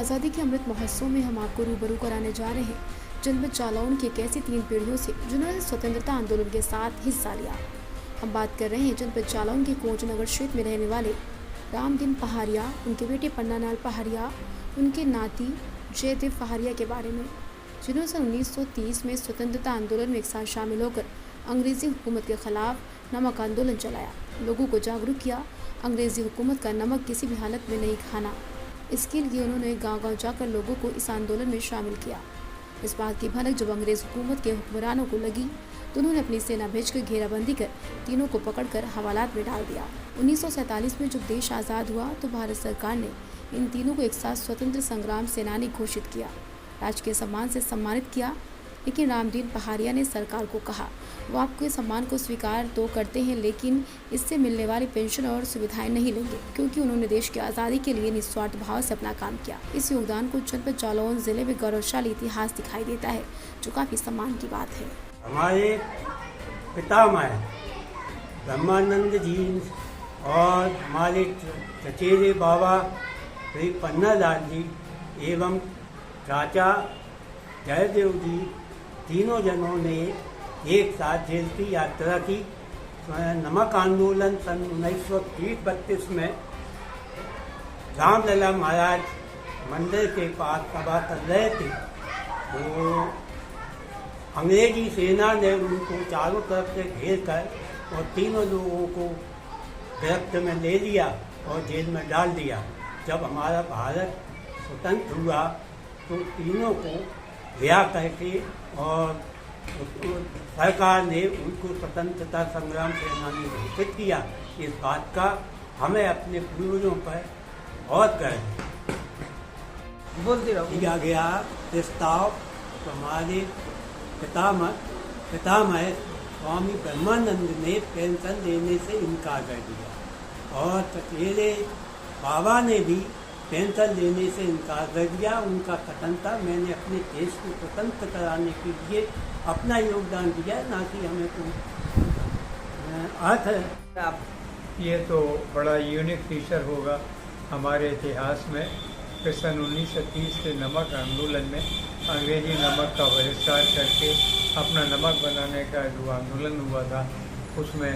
आज़ादी के अमृत महोत्सव में हम आपको रूबरू कराने जा रहे हैं जनपद जालौन की एक ऐसी 3 पीढ़ियों से जिन्होंने स्वतंत्रता आंदोलन के साथ हिस्सा लिया। हम बात कर रहे हैं जनपद जालौन के कोंच नगर क्षेत्र में रहने वाले रामदीन पहाड़िया, उनके बेटे पन्नालाल पहाड़िया, उनके नाती जयदेव पहाड़िया के बारे में, जिन्होंने सन 1930 में स्वतंत्रता आंदोलन में एक साथ शामिल होकर अंग्रेज़ी हुकूमत के खिलाफ नमक आंदोलन चलाया, लोगों को जागरूक किया। अंग्रेज़ी हुकूमत का नमक किसी भी हालत में नहीं खाना, इसके लिए उन्होंने गांव-गांव जाकर लोगों को इस आंदोलन में शामिल किया। इस बात की भनक जब अंग्रेज़ हुकूमत के हुक्मरानों को लगी तो उन्होंने अपनी सेना भेजकर घेराबंदी कर तीनों को पकड़कर हवालात में डाल दिया। 1947 में जब देश आज़ाद हुआ तो भारत सरकार ने इन तीनों को एक साथ स्वतंत्र संग्राम सेनानी घोषित किया, राजकीय सम्मान से सम्मानित किया। लेकिन रामदीन पहाड़िया ने सरकार को कहा वो आपके सम्मान को स्वीकार तो करते हैं, लेकिन इससे मिलने वाली पेंशन और सुविधाएं नहीं लेंगे, क्योंकि उन्होंने देश की आज़ादी के लिए निस्वार्थ भाव से अपना काम किया। इस योगदान को जनपद जालौन जिले में गौरवशाली इतिहास दिखाई देता है, जो काफी सम्मान की बात है। हमारे पितामह ब्रह्मानंद जी और हमारे चचेरे बाबा श्री पन्नालाल जी एवं चाचा जयदेव जी, तीनों जनों ने एक साथ जेल की यात्रा की। नमक आंदोलन सन 1930-32 में रामलला महाराज मंदिर के पास सभा कर रहे थे, तो अंग्रेजी सेना ने उनको चारों तरफ से घेर कर और तीनों लोगों को गिरफ्त में ले लिया और जेल में डाल दिया। जब हमारा भारत स्वतंत्र हुआ तो तीनों को रिहा करके और सरकार ने उनको स्वतंत्रता संग्राम सेनानी घोषित किया। इस बात का हमें अपने पूर्वजों पर बहुत गर्व दिया गया प्रस्ताव। तो हमारे पितामह स्वामी ब्रह्मानंद ने पेंशन देने से इनकार कर दिया और चचेरे बाबा ने भी पेंशन देने से इनकार कर दिया। उनका कथन था, मैंने अपने देश को स्वतंत्र कराने के लिए अपना योगदान दिया, ना कि हमें कोई अर्थ है। ये तो बड़ा यूनिक फीचर होगा हमारे इतिहास में कि सन 1930 के नमक आंदोलन में अंग्रेजी नमक का बहिष्कार करके अपना नमक बनाने का जो आंदोलन हुआ था, उसमें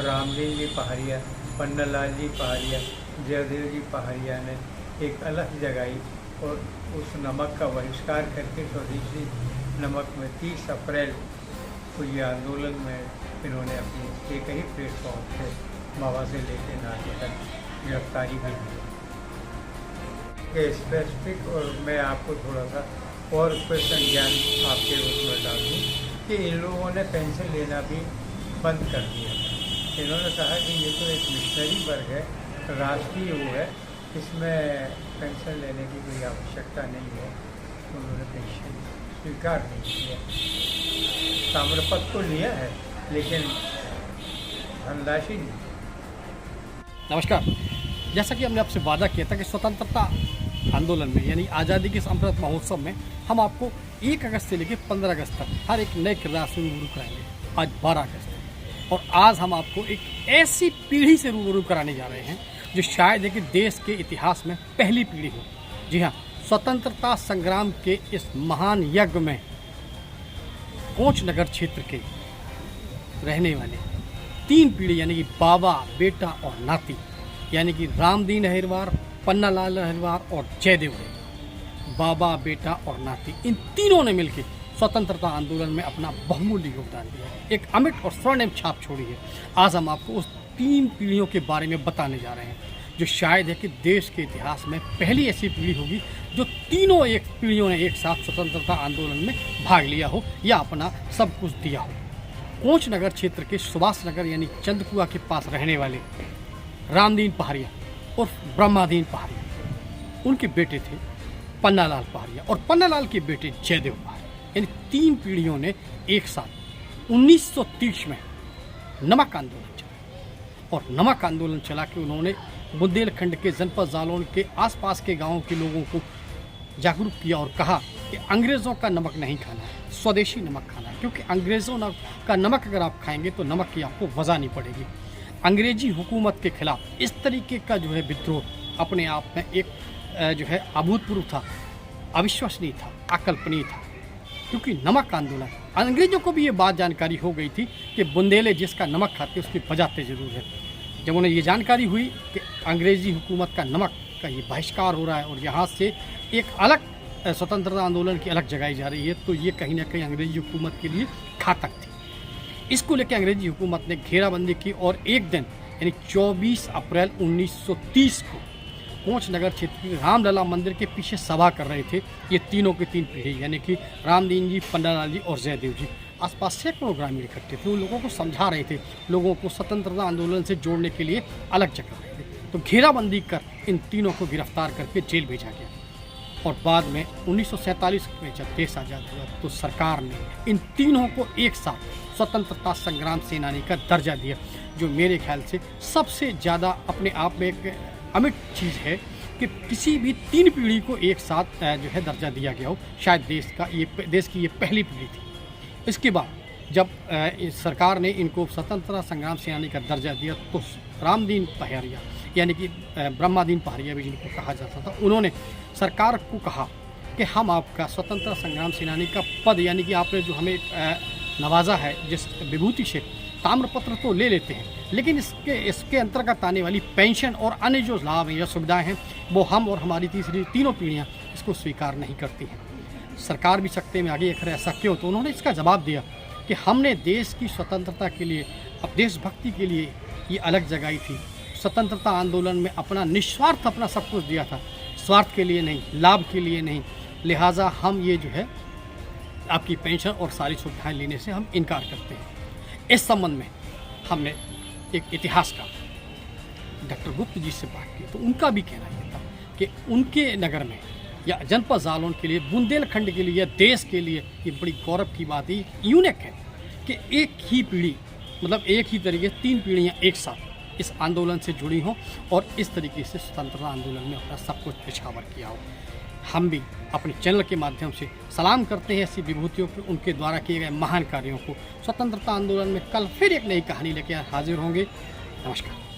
रामदीन जी पहाड़िया, पन्नालाल जी पहाड़िया, जयदेव जी पहाड़िया ने एक अलग जगाई और उस नमक का बहिष्कार करके स्वदेशी नमक में 30 अप्रैल को ये आंदोलन में इन्होंने अपनी एक ही प्लेटफॉर्म से बाबा से लेके नाते तक गिरफ्तारी भी की स्पेसिफिक। और मैं आपको थोड़ा सा और क्वेश्चन ज्ञान आपके उसमें डाल दूँ कि इन लोगों ने पेंशन लेना भी बंद कर दिया। इन्होंने कहा कि ये तो एक मिशनरी वर्ग है, राष्ट्रीय वो है, इसमें पेंशन लेने की कोई आवश्यकता नहीं है। उन्होंने पेंशन स्वीकार नहीं किया, ताम्रपत्र तो लिया है लेकिन धनराशि नहीं। नमस्कार, जैसा कि हमने आपसे वादा किया था कि स्वतंत्रता आंदोलन में यानी आज़ादी के अमृत महोत्सव में हम आपको 1 अगस्त से लेकर 15 अगस्त तक हर एक नए किरदार से रूबरू कराएंगे। आज 12 अगस्त है और आज हम आपको एक ऐसी पीढ़ी से रूबरू कराने जा रहे हैं जो शायद है कि देश के इतिहास में पहली पीढ़ी हो। जी हाँ, स्वतंत्रता संग्राम के इस महान यज्ञ में कोंच नगर क्षेत्र के रहने वाले 3 पीढ़ी यानी कि बाबा, बेटा और नाती, यानी कि रामदीन अहिरवार, पन्नालाल अहिरवार और जयदेव अहिरवार, बाबा, बेटा और नाती, इन तीनों ने मिलकर स्वतंत्रता आंदोलन में अपना बहुमूल्य योगदान दिया है, एक अमिट और स्वर्णिम छाप छोड़ी है। आज हम आपको उस 3 पीढ़ियों के बारे में बताने जा रहे हैं जो शायद है कि देश के इतिहास में पहली ऐसी पीढ़ी होगी जो तीनों एक पीढ़ियों ने एक साथ स्वतंत्रता आंदोलन में भाग लिया हो या अपना सब कुछ दिया हो। कोंच नगर क्षेत्र के सुभाष नगर यानी चंदकुआ के पास रहने वाले रामदीन पहाड़िया और ब्रह्मादीन पहाड़िया, उनके बेटे थे पन्नालाल पहाड़िया और पन्नालाल के बेटे जयदेव पहाड़िया, यानी 3 पीढ़ियों ने एक साथ 1930 में नमक आंदोलन चला और नमक आंदोलन चला के उन्होंने बुंदेलखंड के जनपद जालौन के आसपास के गांवों के लोगों को जागरूक किया और कहा कि अंग्रेज़ों का नमक नहीं खाना है, स्वदेशी नमक खाना है, क्योंकि अंग्रेज़ों का नमक अगर आप खाएंगे तो नमक की आपको वज़ा नहीं पड़ेगी। अंग्रेजी हुकूमत के खिलाफ इस तरीके का जो है विद्रोह अपने आप में एक जो है अभूतपूर्व था, अविश्वसनीय था, अकल्पनीय था, क्योंकि नमक आंदोलन, अंग्रेजों को भी ये बात जानकारी हो गई थी कि बुंदेले जिसका नमक खाते उसकी बजाते ज़रूर है। जब उन्हें ये जानकारी हुई कि अंग्रेज़ी हुकूमत का नमक का ये बहिष्कार हो रहा है और यहाँ से एक अलग स्वतंत्रता आंदोलन की अलग जगाई जा रही है, तो ये कहीं ना कहीं अंग्रेज़ी हुकूमत के लिए घातक थी। इसको लेकर अंग्रेज़ी हुकूमत ने घेराबंदी की और एक दिन यानी 24 अप्रैल 1930 को कोंच नगर क्षेत्र के रामलला मंदिर के पीछे सभा कर रहे थे ये तीनों की तीन पीढ़ी, यानी कि रामदीन जी, पन्नालाल जी और जयदेव जी। आसपास सैकड़ों ग्रामीण इकट्ठे थे, उन लोगों को समझा रहे थे, लोगों को स्वतंत्रता आंदोलन से जोड़ने के लिए अलग जगह रहे थे। तो घेराबंदी कर इन तीनों को गिरफ्तार करके जेल भेजा गया और बाद में 1947 में जब देश आज़ाद हुआ तो सरकार ने इन तीनों को एक साथ स्वतंत्रता संग्राम सेनानी का दर्जा दिया, जो मेरे ख्याल से सबसे ज़्यादा अपने आप में एक अमिट चीज़ है कि किसी भी तीन पीढ़ी को एक साथ जो है दर्जा दिया गया हो। शायद देश की ये पहली पीढ़ी थी। इसके बाद जब सरकार ने इनको स्वतंत्रता संग्राम सेनानी का दर्जा दिया तो रामदीन पहाड़िया यानी कि ब्रह्मादीन पहाड़िया भी जिनको कहा जाता था, उन्होंने सरकार को कहा कि हम आपका स्वतंत्रता संग्राम सेनानी का पद, यानी कि आपने जो हमें नवाजा है जिस विभूति से, ताम्रपत्र तो ले लेते हैं, लेकिन इसके अंतर्गत आने वाली पेंशन और अन्य जो लाभ हैं या सुविधाएं हैं वो हम और हमारी तीनों पीढ़ियां इसको स्वीकार नहीं करती हैं। सरकार भी सख्ते में आगे, आखिर ऐसा क्यों? तो उन्होंने इसका जवाब दिया कि हमने देश की स्वतंत्रता के लिए, अब देशभक्ति के लिए ये अलग जगाई थी। स्वतंत्रता आंदोलन में अपना निस्वार्थ अपना सब कुछ दिया था, स्वार्थ के लिए नहीं, लाभ के लिए नहीं। लिहाजा हम ये जो है आपकी पेंशन और सारी सुविधाएं लेने से हम इनकार करते हैं। इस संबंध में हमने एक इतिहासकार डॉक्टर गुप्त जी से बात की तो उनका भी कहना ये था कि उनके नगर में या जनपद जालौन के लिए, बुंदेलखंड के लिए या देश के लिए ये बड़ी गौरव की बात है, यूनिक है कि एक ही पीढ़ी, मतलब एक ही तरीके तीन पीढ़ियाँ एक साथ इस आंदोलन से जुड़ी हों और इस तरीके से स्वतंत्रता आंदोलन में अपना सब कुछ निछावर किया हो। हम भी अपने चैनल के माध्यम से सलाम करते हैं ऐसी विभूतियों को, उनके द्वारा किए गए महान कार्यों को। स्वतंत्रता आंदोलन में कल फिर एक नई कहानी लेकर हाजिर होंगे। नमस्कार।